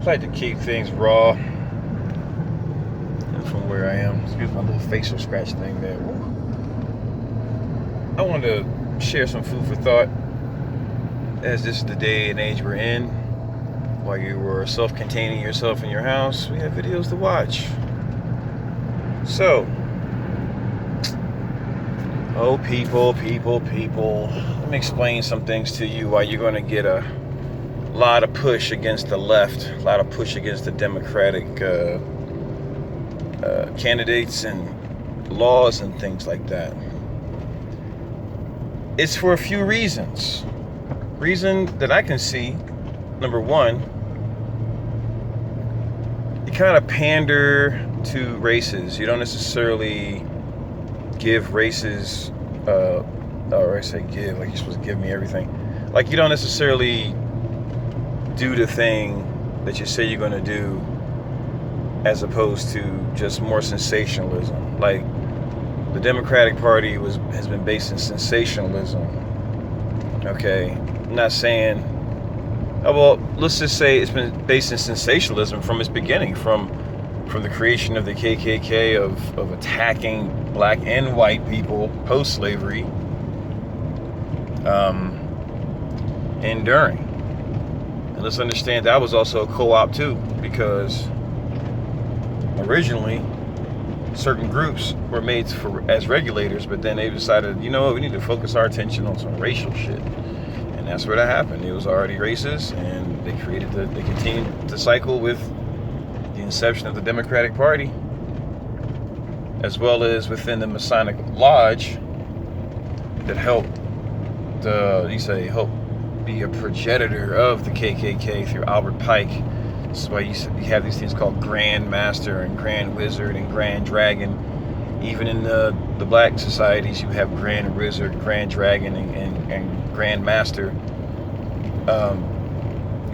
like to keep things raw and from where I am. Excuse my little facial scratch thing there. I wanted to share some food for thought, as this is the day and age we're in. While you were self-containing yourself in your house, we have videos to watch. So, oh people. Let me explain some things to you why you're going to get a lot of push against the left, a lot of push against the Democratic candidates and laws and things like that. It's for a few reasons. Reason that I can see, number one, you kind of pander to races. You don't necessarily give races, or I say give, like you're supposed to give me everything. Like you don't necessarily do the thing that you say you're going to do, as opposed to just more sensationalism. Like the Democratic Party has been based in sensationalism. Okay, I'm not saying, well, let's just say it's been based in sensationalism from its beginning, from the creation of the KKK, of attacking black and white people post-slavery, and during. And let's understand that was also a co-op too, because originally certain groups were made as regulators, but then they decided, you know what, we need to focus our attention on some racial shit. And that's where that happened. It was already racist, and they continued to cycle with the inception of the Democratic Party, as well as within the Masonic Lodge that helped be a progenitor of the KKK through Albert Pike. This is why you have these things called Grand Master and Grand Wizard and Grand Dragon. Even in the black societies, you have Grand Wizard, Grand Dragon, and Grand Master.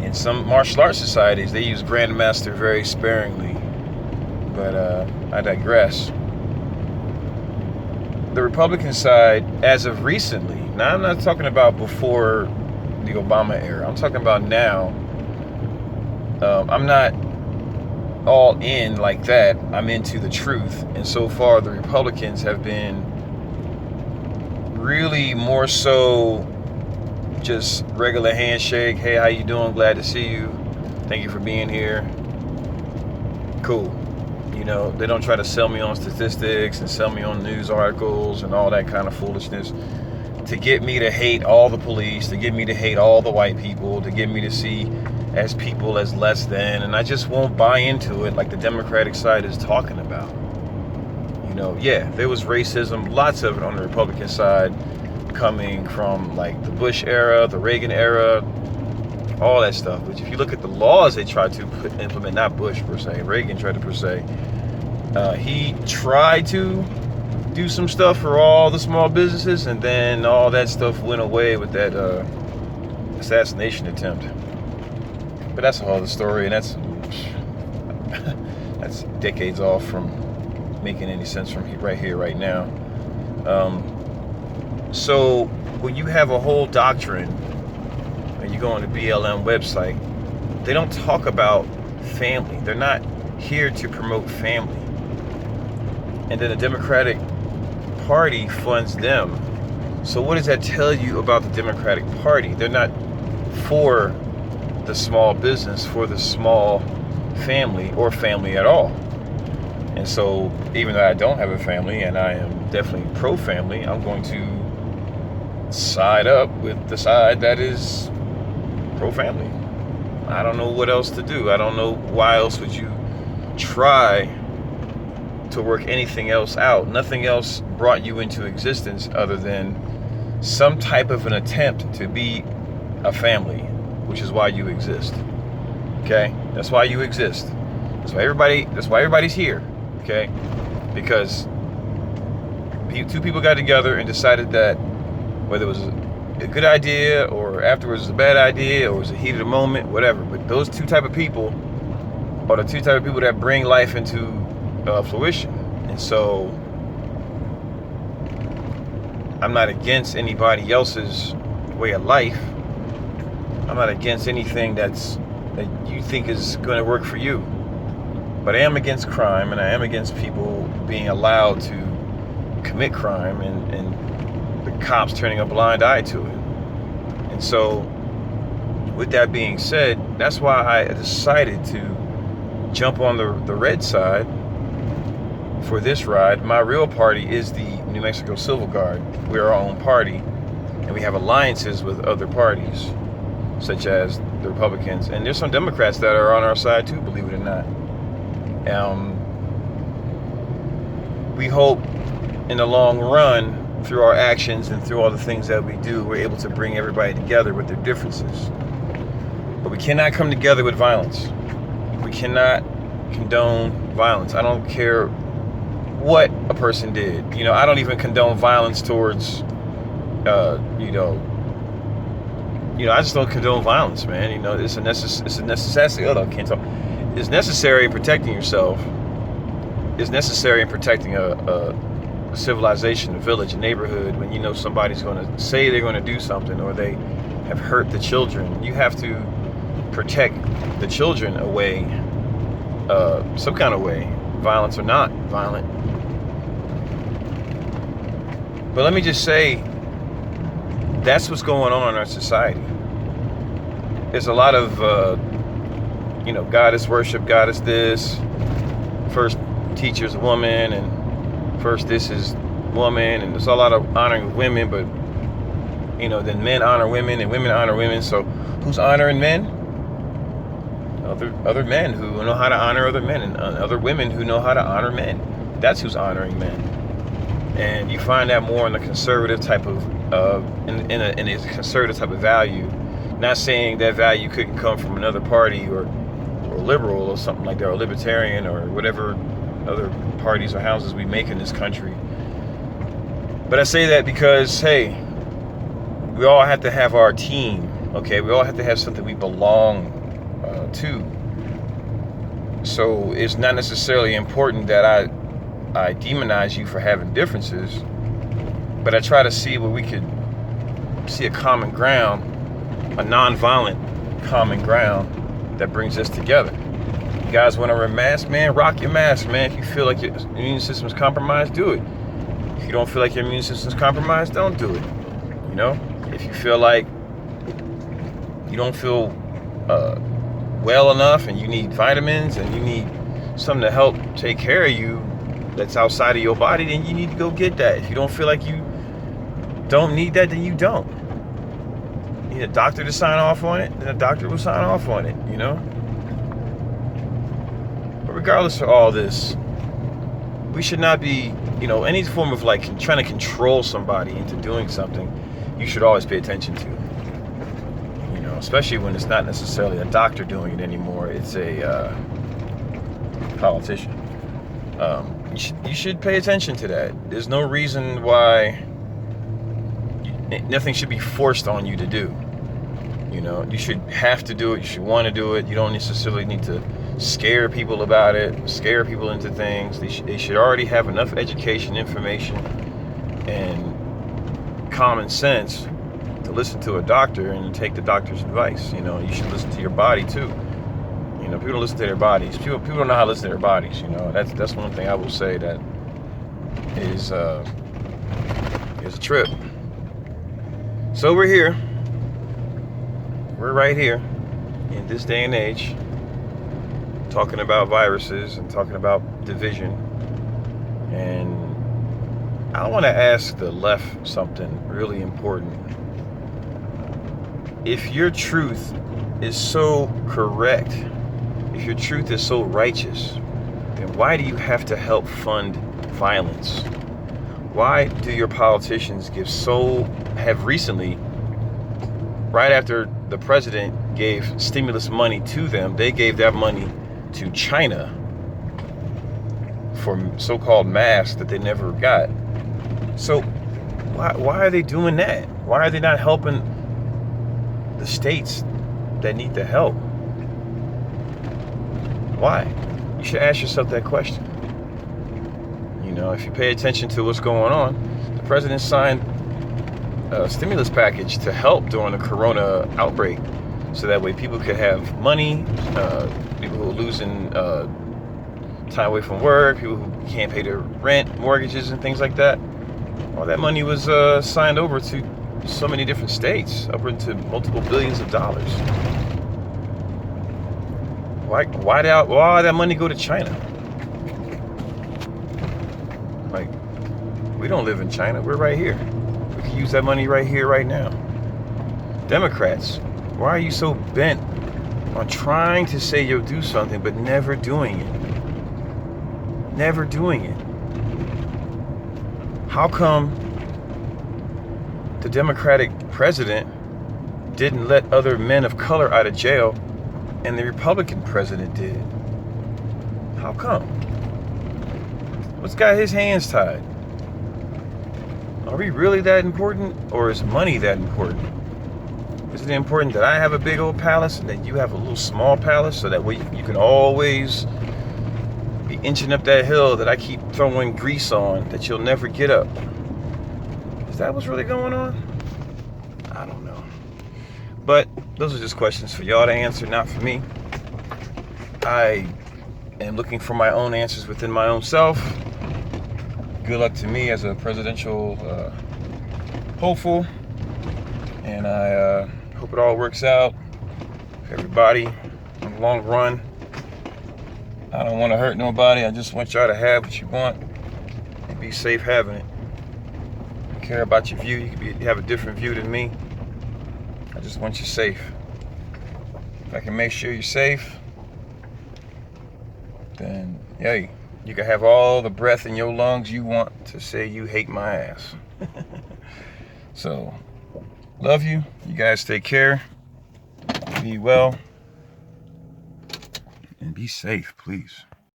In some martial arts societies, they use Grand Master very sparingly. But I digress. The Republican side, as of recently, now I'm not talking about before the Obama era, I'm talking about now. I'm not all in like that. I'm into the truth. And so far, the Republicans have been really more so just regular handshake. Hey, how you doing? Glad to see you. Thank you for being here. Cool. You know, they don't try to sell me on statistics and sell me on news articles and all that kind of foolishness to get me to hate all the police, to get me to hate all the white people, to get me to see as people as less than, and I just won't buy into it like the Democratic side is talking about. You know, yeah, there was racism, lots of it on the Republican side, coming from like the Bush era, the Reagan era, all that stuff. But if you look at the laws they tried to implement, not Bush per se, Reagan tried to per se, he tried to do some stuff for all the small businesses, and then all that stuff went away with that assassination attempt. But that's a whole other story, and that's decades off from making any sense from right here, right now. So when you have a whole doctrine, and you go on the BLM website, they don't talk about family. They're not here to promote family. And then the Democratic Party funds them. So what does that tell you about the Democratic Party? They're not for the small business, for the small family, or family at all. And so even though I don't have a family, and I am definitely pro-family, I'm going to side up with the side that is pro-family. I don't know what else to do. I don't know why else would you try to work anything else out. Nothing else brought you into existence other than some type of an attempt to be a family, which is why you exist. Okay? That's why you exist. That's why everybody's here. Okay? Because two people got together and decided that whether it was a good idea or afterwards was a bad idea or it was a heat of the moment, whatever. But those two type of people are the two type of people that bring life into fruition. And so I'm not against anybody else's way of life. I'm not against anything that's that you think is going to work for you. But I am against crime, and I am against people being allowed to commit crime and the cops turning a blind eye to it. And so, with that being said, that's why I decided to jump on the red side for this ride. My real party is the New Mexico Civil Guard. We're our own party, and we have alliances with other parties, such as the Republicans. And there's some Democrats that are on our side too, believe it or not. We hope in the long run, through our actions and through all the things that we do, we're able to bring everybody together with their differences. But we cannot come together with violence. We cannot condone violence. I don't care what a person did. I don't even condone violence towards, I just don't condone violence, man. It's a necessity. I can't talk. It's necessary in protecting yourself. It's necessary in protecting a civilization, a village, a neighborhood. When somebody's going to say they're going to do something, or they have hurt the children, you have to protect the children away, some kind of way, violence or not violent. But let me just say, that's what's going on in our society. There's a lot of, goddess worship, goddess this, first teacher's a woman, and first this is woman, and there's a lot of honoring of women, but, then men honor women and women honor women. So who's honoring men? Other men who know how to honor other men, and other women who know how to honor men. That's who's honoring men. And you find that more in the conservative type of, in a conservative type of value. Not saying that value couldn't come from another party or liberal or something like that, or libertarian, or whatever other parties or houses we make in this country. But I say that because, hey, we all have to have our team, okay? We all have to have something we belong to. So it's not necessarily important that I demonize you for having differences, but I try to see where we could see a common ground, a non-violent common ground that brings us together. You guys want to wear masks, man? Rock your mask, man. If you feel like your immune system's compromised, do it. If you don't feel like your immune system's compromised, don't do it. If you feel like you don't feel well enough, and you need vitamins, and you need something to help take care of you that's outside of your body, then you need to go get that. If you don't feel like you don't need that, then you don't. You need a doctor to sign off on it, then a doctor will sign off on it, But regardless of all this, we should not be, any form of trying to control somebody into doing something, you should always pay attention to. Especially when it's not necessarily a doctor doing it anymore, it's a politician. You should pay attention to that. There's no reason why nothing should be forced on you to do. You should have to do it. You should want to do it. You don't necessarily need to scare people about it, scare people into things. They should already have enough education, information, and common sense to listen to a doctor and take the doctor's advice. You should listen to your body too. People don't listen to their bodies. People don't know how to listen to their bodies. That's one thing I will say that is a trip. So we're here. We're right here in this day and age, talking about viruses and talking about division. And I want to ask the left something really important. If your truth is so correct, if your truth is so righteous, then why do you have to help fund violence? Why do your politicians have recently, right after the president gave stimulus money to them, they gave that money to China for so-called masks that they never got. So why are they doing that? Why are they not helping the states that need the help? Why? You should ask yourself that question. If you pay attention to what's going on, the president signed a stimulus package to help during the corona outbreak. so that way people could have money, people who are losing time away from work, people who can't pay their rent, mortgages, and things like that. All that money was signed over to so many different states, up into multiple billions of dollars. Why did all that money go to China? Like, we don't live in China. We're right here. We can use that money right here, right now. Democrats, why are you so bent on trying to say you'll do something but never doing it? Never doing it. How come the Democratic president didn't let other men of color out of jail and the Republican president did? How come? What's got his hands tied? Are we really that important, or is money that important? Is it important that I have a big old palace and that you have a little small palace, so that way you can always be inching up that hill that I keep throwing grease on that you'll never get up? Is that what's really going on? I don't know. But those are just questions for y'all to answer, not for me. I am looking for my own answers within my own self. Good luck to me as a presidential hopeful. And I hope it all works out for everybody in the long run. I don't want to hurt nobody. I just want y'all to have what you want and be safe having it. I care about your view. You can have a different view than me. I just want you safe. If I can make sure you're safe, then yay, you can have all the breath in your lungs you want to say you hate my ass. So, love you. You guys take care. Be well. And be safe, please.